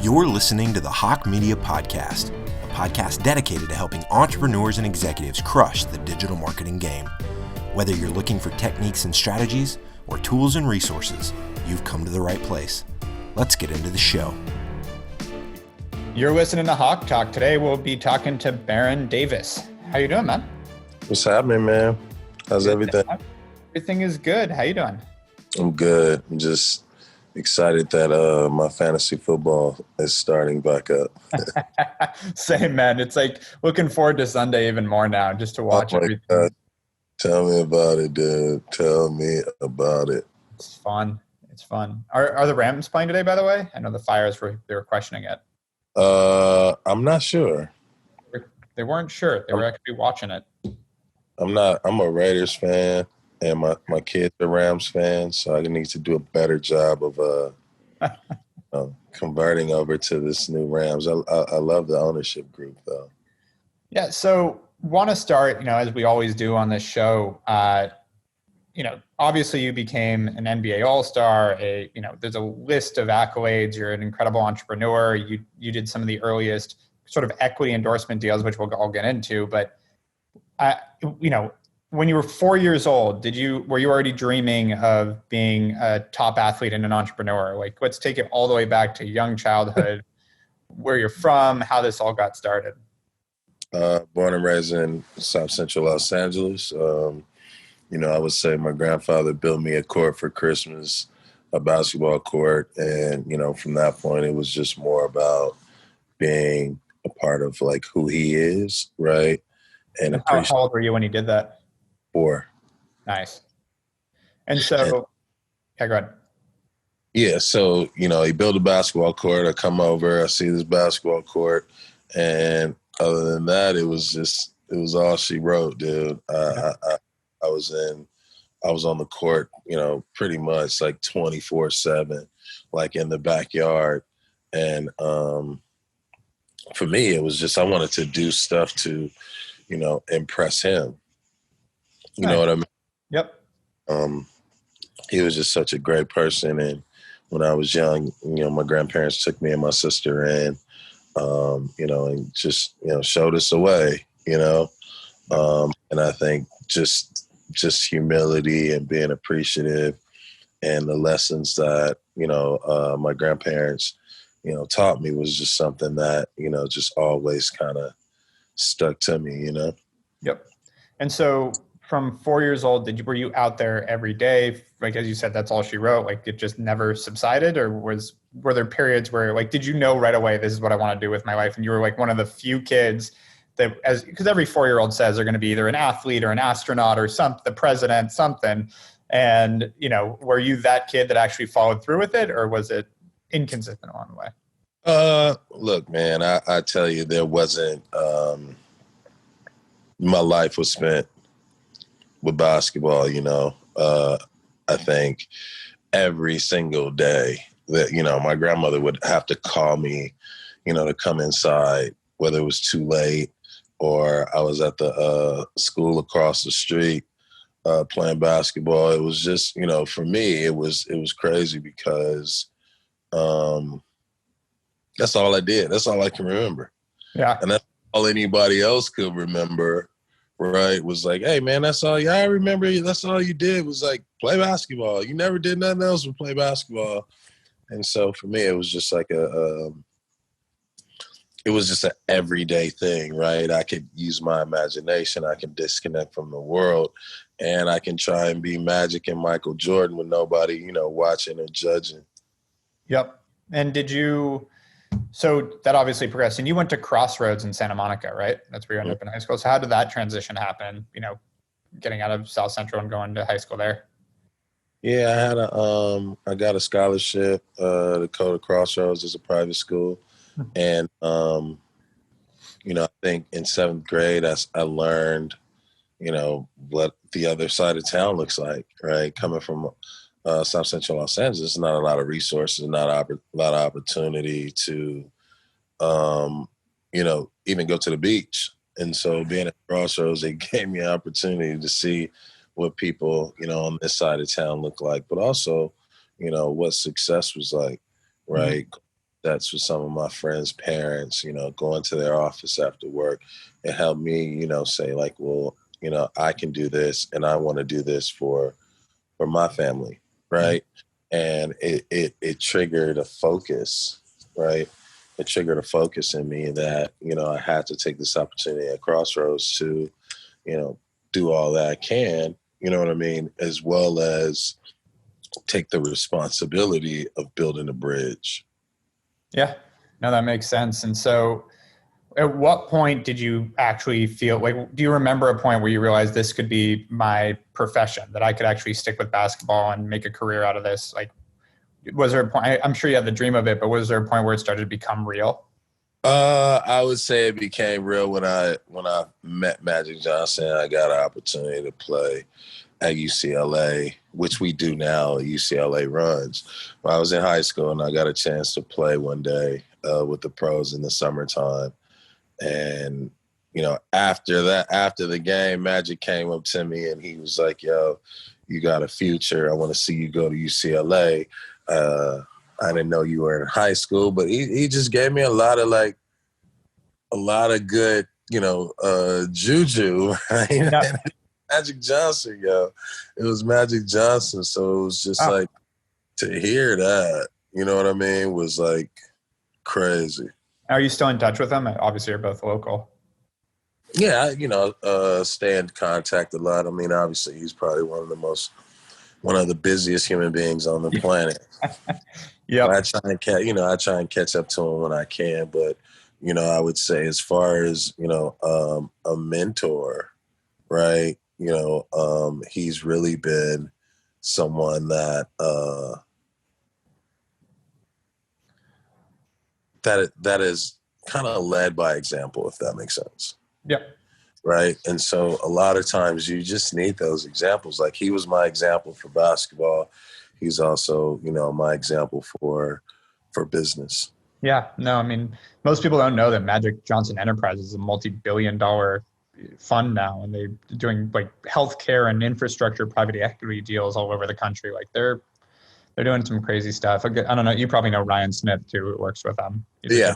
You're listening to the Hawke Media podcast, a podcast dedicated to helping entrepreneurs and executives crush the digital marketing game. Whether you're looking for techniques and strategies or tools and resources, you've come to the right place. Let's get into the show. You're listening to HawkeTalk. Today we'll be talking to Baron Davis. How you doing, man? What's happening, man? How's everything? Everything is good. How you doing? I'm good. I'm just excited that my fantasy football is starting back up. Same, man. It's like looking forward to Sunday even more now, just to watch everything. God. Tell me about it, dude. Tell me about it. It's fun. It's fun. Are the Rams playing today, by the way? I know the Fires they were questioning it. I'm not sure. They weren't sure. They were actually watching it. I'm a Raiders fan, and my kids are Rams fans, so I need to do a better job of converting over to this new Rams. I love the ownership group, though. Yeah, so want to start, as we always do on this show, obviously you became an NBA All-Star, there's a list of accolades. You're an incredible entrepreneur. You did some of the earliest sort of equity endorsement deals, which we'll all get into. But, when you were 4 years old, were you already dreaming of being a top athlete and an entrepreneur? Like, let's take it all the way back to young childhood, where you're from, how this all got started. Born and raised in South Central Los Angeles. I would say my grandfather built me a court for Christmas, a basketball court. And, from that point, it was just more about being a part of like who he is, right? And how old were you when you did that? 4. Nice. And so, yeah, go ahead. Yeah, so, he built a basketball court. I come over, I see this basketball court. And other than that, it was all she wrote, dude. I was on the court, pretty much like 24/7, like in the backyard. And for me, it was just I wanted to do stuff to, impress him. You know what I mean? Yep. He was just such a great person. And when I was young, my grandparents took me and my sister in, and just, showed us the way, and I think just humility and being appreciative and the lessons that, my grandparents, taught me was just something that, just always kind of stuck to me, Yep. And so from 4 years old, were you out there every day? Like, as you said, that's all she wrote. Like, it just never subsided? Or were there periods where, like, did you know right away, this is what I want to do with my life? And you were like one of the few kids because every 4-year-old says they're going to be either an athlete or an astronaut or the president, something. And, were you that kid that actually followed through with it, or was it inconsistent along the way? Look, man, I tell you, there wasn't, my life was spent with basketball, I think every single day that, my grandmother would have to call me, to come inside, whether it was too late or I was at the school across the street playing basketball. It was just, for me, it was crazy because that's all I did. That's all I can remember. Yeah. And that's all anybody else could remember, right? Was like, hey, man, that's all. Yeah, I remember that's all you did was like play basketball. You never did nothing else but play basketball. And so for me, it was just like it was just an everyday thing, right? I could use my imagination. I can disconnect from the world, and I can try and be Magic and Michael Jordan with nobody, watching or judging. Yep. And so that obviously progressed, and you went to Crossroads in Santa Monica, right? That's where you ended up in high school. So how did that transition happen, getting out of South Central and going to high school there? Yeah, I got a scholarship to go to Crossroads as a private school. And, I think in 7th grade, I learned, what the other side of town looks like, right? Coming from South Central Los Angeles, not a lot of resources, not a lot of opportunity to, even go to the beach. And so being at Crossroads, it gave me an opportunity to see what people, on this side of town look like, but also, what success was like, right? babysets for some of my friends' parents, going to their office after work. It helped me, say like, well, I can do this and I want to do this for my family. Right. And it triggered a focus, right? It triggered a focus in me that, I had to take this opportunity at Crossroads to, do all that I can, you know what I mean? As well as take the responsibility of building a bridge. Yeah, no, that makes sense. And so at what point did you actually feel like, do you remember a point where you realized this could be my profession, that I could actually stick with basketball and make a career out of this? Like, was there a point, I'm sure you had the dream of it, but was there a point where it started to become real? I would say it became real when I met Magic Johnson. I got an opportunity to play at UCLA, which we do now. UCLA runs. When I was in high school, and I got a chance to play one day with the pros in the summertime. And after the game, Magic came up to me and he was like, "Yo, you got a future. I want to see you go to UCLA." I didn't know you were in high school, but he just gave me a lot of good, juju, right? Yeah. Magic Johnson, yo. It was Magic Johnson. So it was just like, to hear that, you know what I mean, was like crazy. Are you still in touch with them? Obviously, you're both local. Yeah, stay in contact a lot. I mean, obviously, he's probably one of the busiest human beings on the planet. Yeah. I try and catch up to him when I can. But, I would say as far as, a mentor, right? He's really been someone that that is kind of led by example, if that makes sense. Yeah. Right. And so a lot of times you just need those examples. Like, he was my example for basketball. He's also, my example for business. Yeah. No, I mean, most people don't know that Magic Johnson Enterprises is a multi-billion-dollar fund now, and they're doing like healthcare and infrastructure private equity deals all over the country. Like, they're doing some crazy stuff. I don't know. You probably know Ryan Smith too, who works with them. Yeah.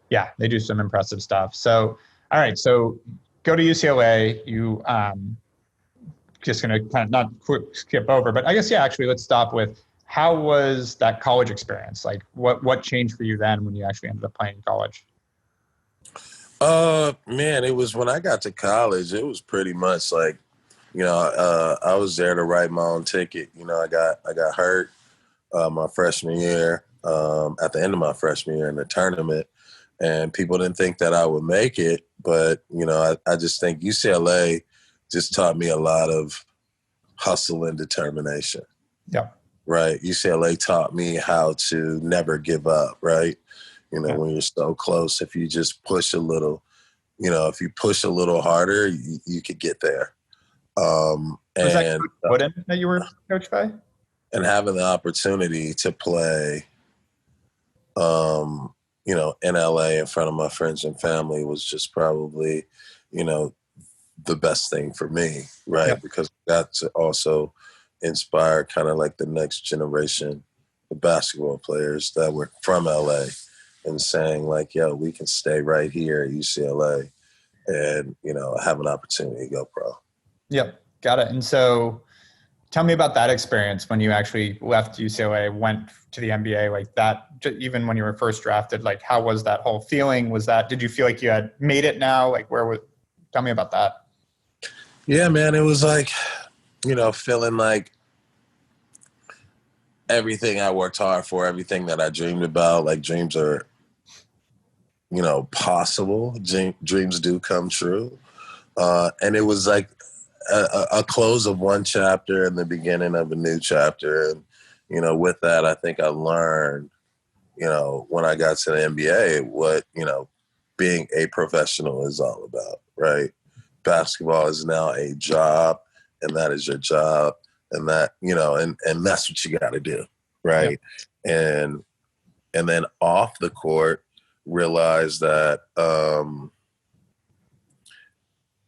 Yeah, they do some impressive stuff. So, all right. So go to UCLA. You just going to kind of not skip over, but I guess, yeah, actually, let's stop with, how was that college experience? Like, what changed for you then when you actually ended up playing college? Man, it was when I got to college, it was pretty much like, I was there to write my own ticket. I got hurt my freshman year, at the end of my freshman year in the tournament, and people didn't think that I would make it. But, I just think UCLA just taught me a lot of hustle and determination. Yeah. Right. UCLA taught me how to never give up. Right. When you're so close, if you just push a little, if you push a little harder, you could get there. Was that Coach Wooden that you were coached by? And having the opportunity to play, in LA in front of my friends and family was just probably, the best thing for me, right? Yeah. Because I got to also inspire kind of like the next generation of basketball players that were from LA and saying like, yo, we can stay right here at UCLA and, have an opportunity to go pro. Yep. Got it. And so tell me about that experience when you actually left UCLA, went to the NBA, like that, even when you were first drafted, like how was that whole feeling? Did you feel like you had made it now? Like tell me about that. Yeah, man, it was like, feeling like everything I worked hard for, everything that I dreamed about, like dreams are, possible. Dreams do come true. And it was like a close of one chapter and the beginning of a new chapter. And, with that, I think I learned, when I got to the NBA, what, being a professional is all about, right? Basketball is now a job, and that is your job. And that, and that's what you got to do, right? Yeah. And then off the court, realize that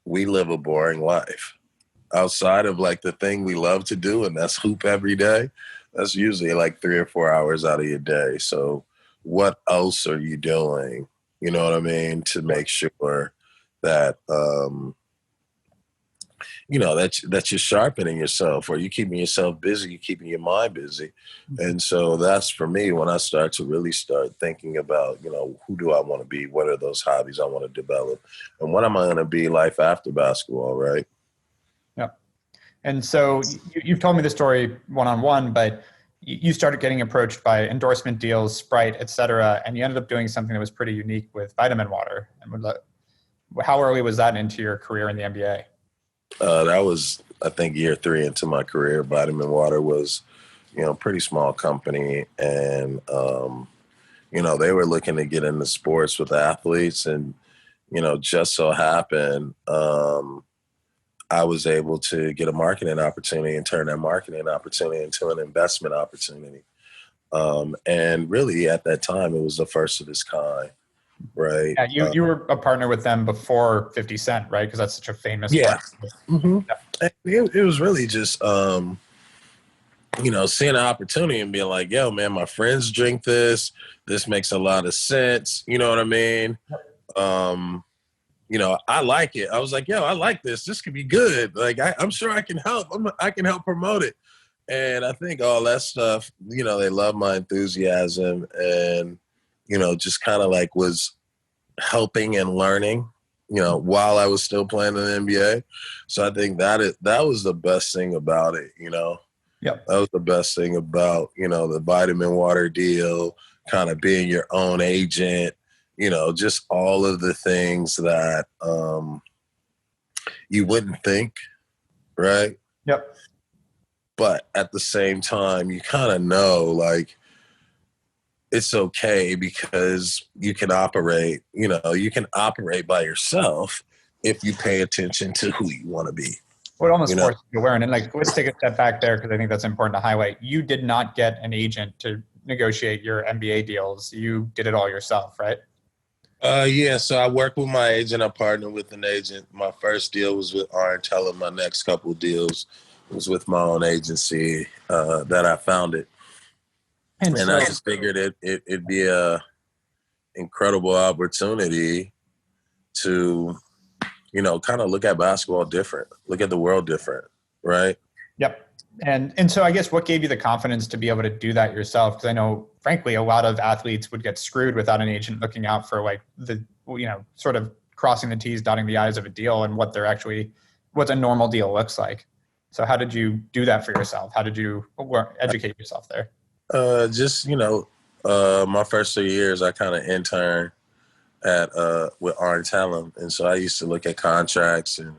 we live a boring life outside of like the thing we love to do, and that's hoop every day. That's usually like 3 or 4 hours out of your day. So what else are you doing? You know what I mean? To make sure that, that you're sharpening yourself, or you're keeping yourself busy, you're keeping your mind busy. And so that's for me when I start thinking about, who do I want to be? What are those hobbies I want to develop? And what am I going to be life after basketball, right? Yeah. And so you've told me the story one-on-one, but you started getting approached by endorsement deals, Sprite, et cetera, and you ended up doing something that was pretty unique with vitamin water. And how early was that into your career in the NBA? That was, I think, year 3 into my career. Vitamin Water was, pretty small company. And, they were looking to get into sports with athletes. And, just so happened, I was able to get a marketing opportunity and turn that marketing opportunity into an investment opportunity. And really at that time, it was the first of its kind. Right. Yeah, you were a partner with them before 50 Cent, right? Because that's such a famous. Yeah. Mm-hmm. It was really just, seeing an opportunity and being like, yo, man, my friends drink this. This makes a lot of sense. You know what I mean? I like it. I was like, yo, I like this. This could be good. Like, I'm sure I can help. I can help promote it. And I think all that stuff, they love my enthusiasm and, just kind of like was helping and learning, while I was still playing in the NBA. So I think that was the best thing about it, Yep. That was the best thing about, the vitamin water deal, kind of being your own agent, just all of the things that you wouldn't think, right? Yep. But at the same time, you kind of know, like, it's okay because you can operate by yourself if you pay attention to who you want to be. Well, it almost forces you to learn. And let's take a step back there because I think that's important to highlight. You did not get an agent to negotiate your NBA deals. You did it all yourself, right? So I worked with my agent. I partnered with an agent. My first deal was with Entrepreneurial. My next couple deals was with my own agency that I founded. And I just figured it'd be a incredible opportunity to, kind of look at basketball different, look at the world different, right? Yep. And so I guess what gave you the confidence to be able to do that yourself? Because I know, frankly, a lot of athletes would get screwed without an agent looking out for sort of crossing the T's, dotting the I's of a deal and what a normal deal looks like. So how did you do that for yourself? How did you educate yourself there? My first 3 years, I kind of interned with Entrepreneurship, and so I used to look at contracts and.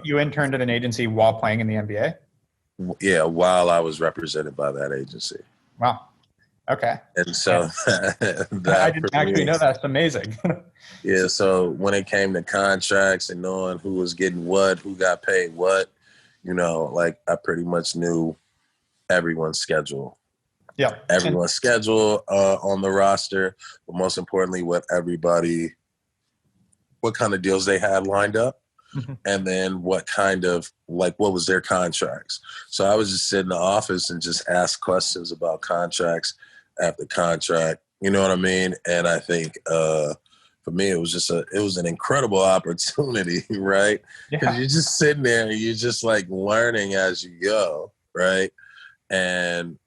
You interned at an agency while playing in the NBA? Yeah, while I was represented by that agency. Wow. Okay. And so I didn't actually know that's amazing. Yeah. So when it came to contracts and knowing who was getting what, who got paid what, I pretty much knew everyone's schedule. Yeah. Everyone's schedule on the roster, but most importantly, what kind of deals they had lined up. Mm-hmm. And then what was their contracts. So I was just sit in the office and just ask questions about contracts after contract. You know what I mean? And I think for me, it was an incredible opportunity, right? Because you're just sitting there and you're just like learning as you go, right? And,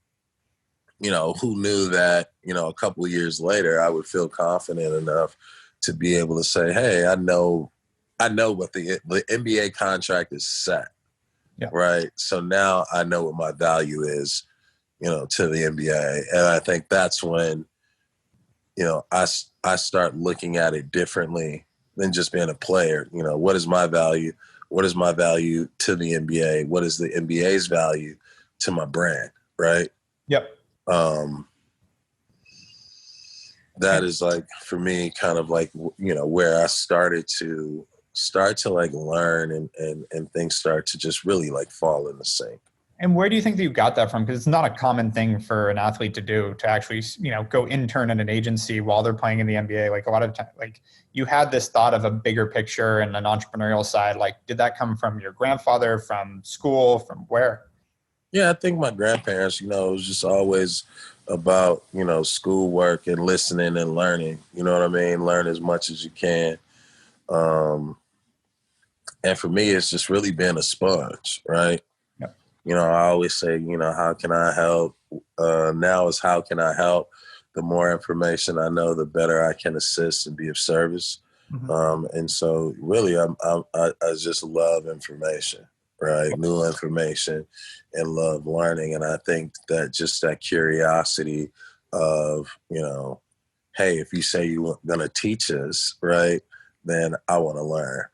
who knew that, a couple of years later, I would feel confident enough to be able to say, hey, I know what the NBA contract is set, right? So now I know what my value is, to the NBA. And I think that's when, I start looking at it differently than just being a player. What is my value? What is my value to the NBA? What is the NBA's value to my brand, right? Yep. That is like, for me, kind of like, where I started to like learn and things start to just really like fall into sync. And where do you think that you got that from? Because it's not a common thing for an athlete to do, to actually, go intern at an agency while they're playing in the NBA. Like a lot of time, like you had this thought of a bigger picture and an entrepreneurial side. Like, did that come from your grandfather, from school, from where? Yeah, I think my grandparents, it was just always about, schoolwork and listening and learning. You know what I mean? Learn as much as you can. Um, and for me, it's just really being a sponge, right? Yep. I always say, how can I help? Now is how can I help? The more information I know, the better I can assist and be of service. Mm-hmm. And so really, I just love information, right? New information and love learning. And I think that just that curiosity of, hey, if you say you're going to teach us, right, then I want to learn.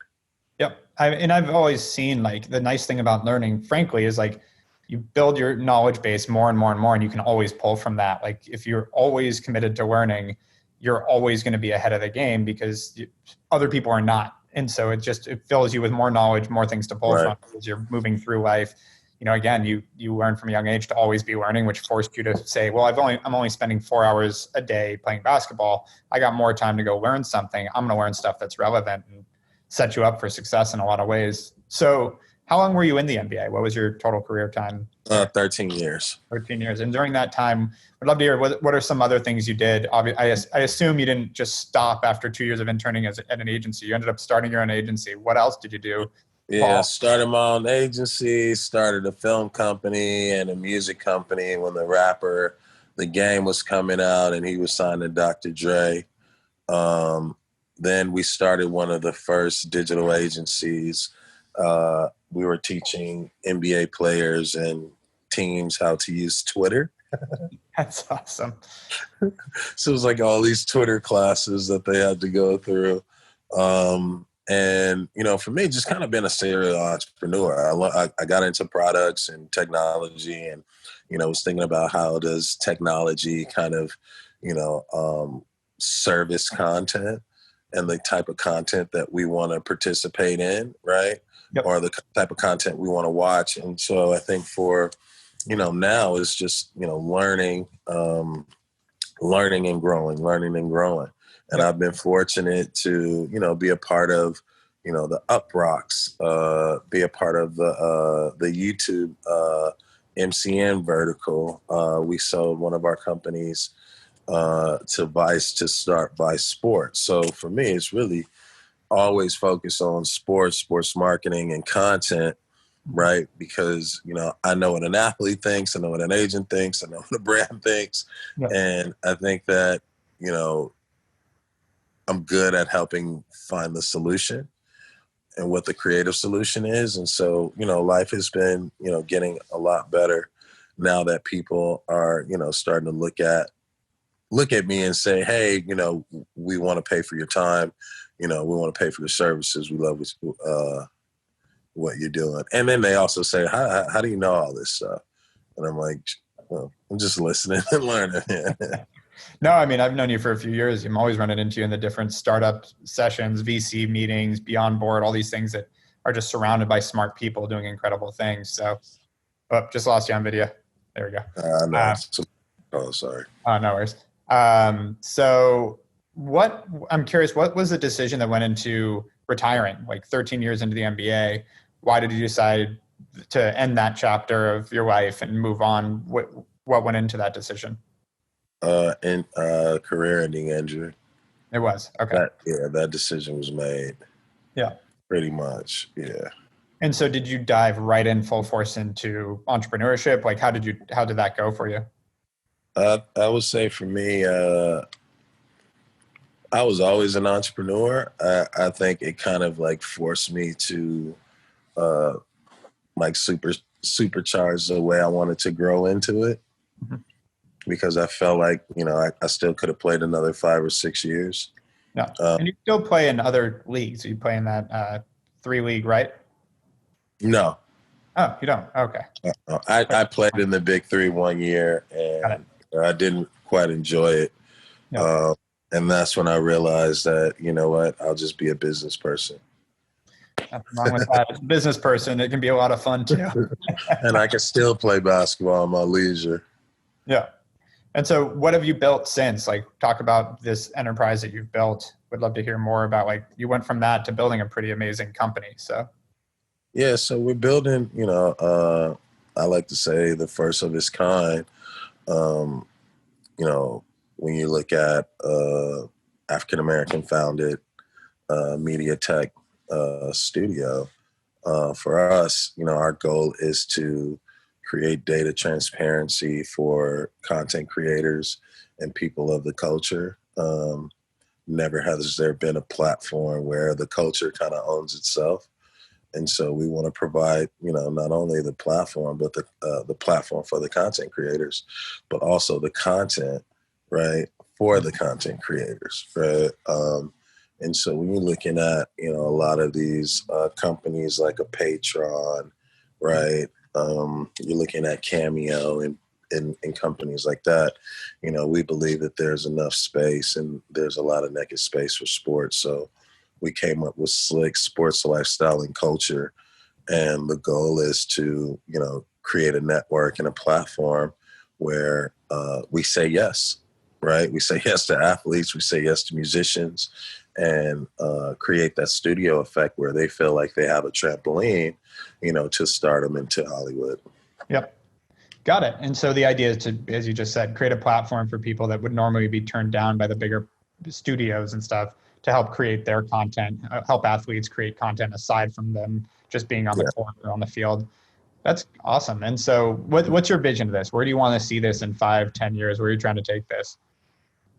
Yep. I've always seen like the nice thing about learning, frankly, is like you build your knowledge base more and more and more, and you can always pull from that. Like if you're always committed to learning, you're always going to be ahead of the game because other people are not. And so it fills you with more knowledge, more things to pull from as you're moving through life. Again, you learn from a young age to always be learning, which forced you to say, well, I'm only spending 4 hours a day playing basketball. I got more time to go learn something. I'm going to learn stuff that's relevant and set you up for success in a lot of ways. So how long were you in the NBA? What was your total career time? 13 years. 13 years. And during that time, I'd love to hear what are some other things you did? I assume you didn't just stop after 2 years of interning at an agency. You ended up starting your own agency. What else did you do? Yeah, started my own agency, started a film company and a music company when The Game was coming out and he was signed to Dr. Dre. Then we started one of the first digital agencies. We were teaching NBA players and teams how to use Twitter. That's awesome. So it was like all these Twitter classes that they had to go through. And, for me, just kind of been a serial entrepreneur. I got into products and technology and, was thinking about how does technology kind of, service content and the type of content that we want to participate in, right? Yep. Or the type of content we want to watch. And so I think for, now it's just, learning and growing. And I've been fortunate to, be a part of, the Up Rocks, be a part of the YouTube MCN vertical. We sold one of our companies to Vice to start Vice Sports. So for me, it's really always focused on sports marketing and content, right? Because, I know what an athlete thinks, I know what an agent thinks, I know what a brand thinks. Yep. And I think that, I'm good at helping find the solution and what the creative solution is. And so, life has been, getting a lot better now that people are, starting to look at me and say, hey, we want to pay for your time. We want to pay for your services. We love what you're doing. And then they also say, how do you know all this stuff? And I'm like, well, I'm just listening and learning. No, I mean, I've known you for a few years. I'm always running into you in the different startup sessions, VC meetings, Beyond Board, all these things that are just surrounded by smart people doing incredible things. So, just lost you on video. There we go. No, sorry. No worries. So I'm curious, what was the decision that went into retiring, like 13 years into the MBA? Why did you decide to end that chapter of your life and move on? What went into that decision? Career-ending injury. It was. Okay. That decision was made. Yeah. Pretty much. Yeah. And so did you dive right in full force into entrepreneurship? Like how did that go for you? I would say for me, I was always an entrepreneur. I think it kind of like forced me to like supercharge the way I wanted to grow into it. Mm-hmm. Because I felt like, I still could have played another 5 or 6 years. Yeah. And you still play in other leagues. You play in that 3 league, right? No. Oh, you don't? Okay. I played in the Big 3 1 year and I didn't quite enjoy it. Yeah. And that's when I realized that, you know what, I'll just be a business person. Nothing wrong with that. As a business person, it can be a lot of fun too. And I can still play basketball in my leisure. Yeah. And so what have you built since? Like, talk about this enterprise that you've built. Would love to hear more about, like, you went from that to building a pretty amazing company. So. Yeah. So we're building, I like to say the first of its kind. You know, when you look at African-American founded media tech studio, for us, you know, our goal is to create data transparency for content creators and people of the culture. Never has there been a platform where the culture kind of owns itself. And so we want to provide, you know, not only the platform, but the platform for the content creators, but also the content, right, for the content creators, right? And so when you're looking at, you know, a lot of these companies like a Patreon, right? You're looking at Cameo and companies like that. You know, we believe that there's enough space and there's a lot of naked space for sports. So we came up with Slick Sports, Lifestyle, and Culture. And the goal is to, you know, create a network and a platform where we say yes, right? We say yes to athletes, we say yes to musicians, and create that studio effect where they feel like they have a trampoline, you know, to stardom into Hollywood. Yep. Got it. And so the idea is to, as you just said, create a platform for people that would normally be turned down by the bigger studios and stuff to help create their content, help athletes create content aside from them just being on the court or on the field. That's awesome. And so what's your vision of this? Where do you want to see this in 5-10 years? Where are you trying to take this?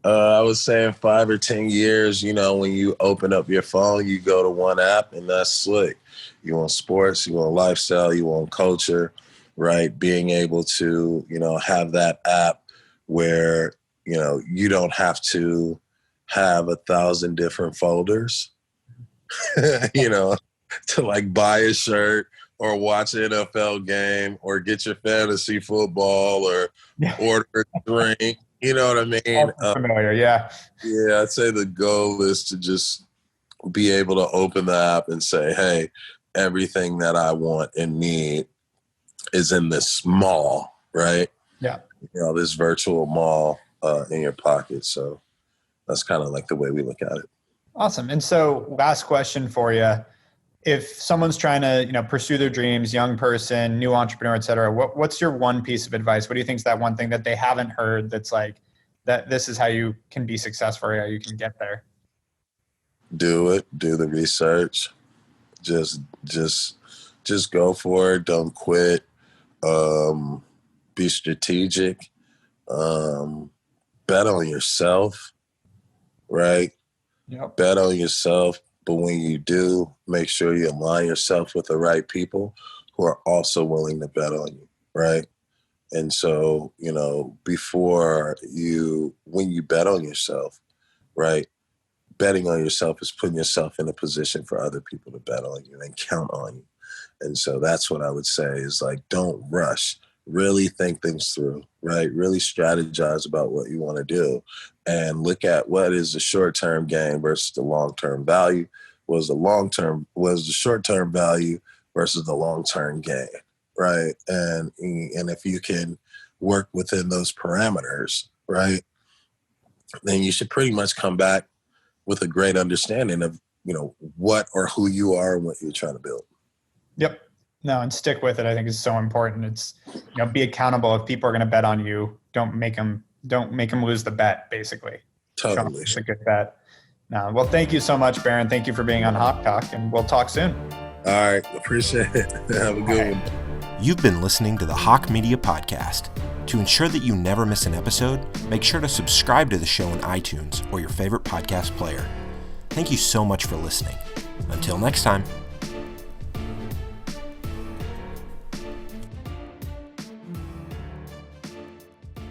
I was saying 5 or 10 years, you know, when you open up your phone, you go to one app and that's Slick. You want sports, you want lifestyle, you want culture, right? Being able to, you know, have that app where, you know, you don't have to have 1,000 different folders, you know, to like buy a shirt or watch an NFL game or get your fantasy football or order a drink. You know what I mean? Familiar, yeah. Yeah, I'd say the goal is to just be able to open the app and say, hey, everything that I want and need is in this mall, right? Yeah. You know, this virtual mall in your pocket. So that's kind of like the way we look at it. Awesome. And so last question for you. If someone's trying to, you know, pursue their dreams, young person, new entrepreneur, et cetera, what's your one piece of advice? What do you think is that one thing that they haven't heard that's like, that this is how you can be successful, or how you can get there? Do it. Do the research. Just go for it. Don't quit. Be strategic. Bet on yourself, right? Yep. Bet on yourself. But when you do, make sure you align yourself with the right people who are also willing to bet on you, right? And so, you know, when you bet on yourself, right, betting on yourself is putting yourself in a position for other people to bet on you and count on you. And so that's what I would say is like, don't rush. Really think things through, right? Really strategize about what you want to do and look at what is the short-term gain versus the long-term value. Was the short-term value versus the long-term gain, right? And if you can work within those parameters, right, then you should pretty much come back with a great understanding of, you know, what or who you are and what you're trying to build. Yep. No, and stick with it. I think is so important. It's, you know, be accountable. If people are going to bet on you, don't make them lose the bet, basically. Totally. It's a good bet. No, well, thank you so much, Baron. Thank you for being on HawkeTalk, and we'll talk soon. All right. Appreciate it. Have a good one. You've been listening to the Hawke Media Podcast. To ensure that you never miss an episode, make sure to subscribe to the show in iTunes or your favorite podcast player. Thank you so much for listening. Until next time.